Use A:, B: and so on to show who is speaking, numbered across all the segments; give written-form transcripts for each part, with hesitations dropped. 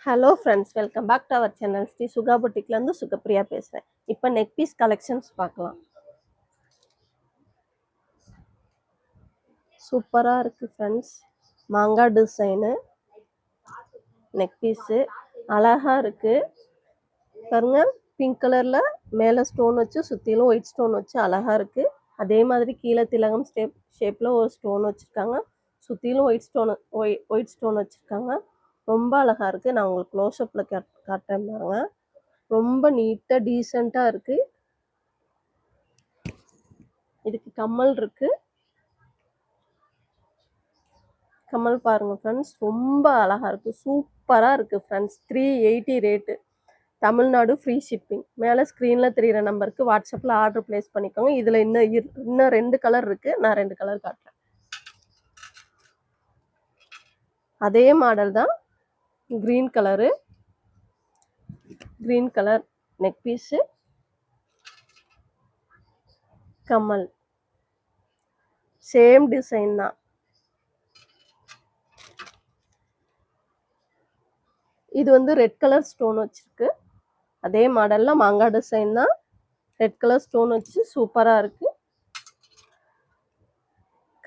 A: Hello friends, welcome back to our channel. Sri Suga புட்டிக்லேருந்து சுகப்பிரியா பேசுகிறேன். இப்போ நெக் பீஸ் கலெக்ஷன்ஸ் பார்க்கலாம். சூப்பராக இருக்குது ஃப்ரெண்ட்ஸ். மாங்காய் டிசைனு நெக் பீஸு அழகாக இருக்குது பாருங்க. பிங்க் கலரில் மேலே ஸ்டோன் வச்சு சுற்றிலும் ஒயிட் ஸ்டோன் வச்சு அழகாக இருக்குது. அதே மாதிரி கீழே திலகம் ஷேப்பில் ஒரு ஸ்டோன் வச்சுருக்காங்க. சுற்றிலும் ஒயிட் ஸ்டோன் வச்சுருக்காங்க. ரொம்ப அழகாக இருக்குது. நான் உங்களுக்கு க்ளோஸ்அப்பில் காட்டுறேன் பாருங்க. ரொம்ப நீட்டாக டீசெண்டாக இருக்குது. இதுக்கு கம்மல் இருக்குது. கம்மல் பாருங்கள் ஃப்ரெண்ட்ஸ், ரொம்ப அழகாக இருக்குது. சூப்பராக இருக்குது friends. 380 rate. Tamil Nadu free shipping. மேலே ஸ்க்ரீனில் தெரிகிற நம்பருக்கு வாட்ஸ்அப்பில் ஆர்டர் ப்ளேஸ் பண்ணிக்கோங்க. இதில் இன்னும் 2 கலர் இருக்குது. நான் 2 கலர் காட்டுறேன். அதே மாடல் தான். க்ரீன் கலர் நெக் பீஸு, கம்மல் சேம் டிசைன் தான். இது வந்து ரெட் கலர் ஸ்டோன் வச்சிருக்கு. அதே மாடலில் மாங்காய் டிசைன் தான். ரெட் கலர் ஸ்டோன் வச்சு சூப்பராக இருக்குது.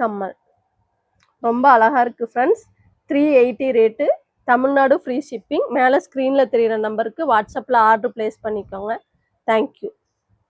A: கம்மல் ரொம்ப அழகாக இருக்குது friends. 380 rate. Tamil Nadu free shipping. மேலே ஸ்க்ரீனில் தெரிகிற நம்பருக்கு வாட்ஸ்அப்பில் ஆர்டர் ப்ளேஸ் பண்ணிக்கோங்க. தேங்க்யூ.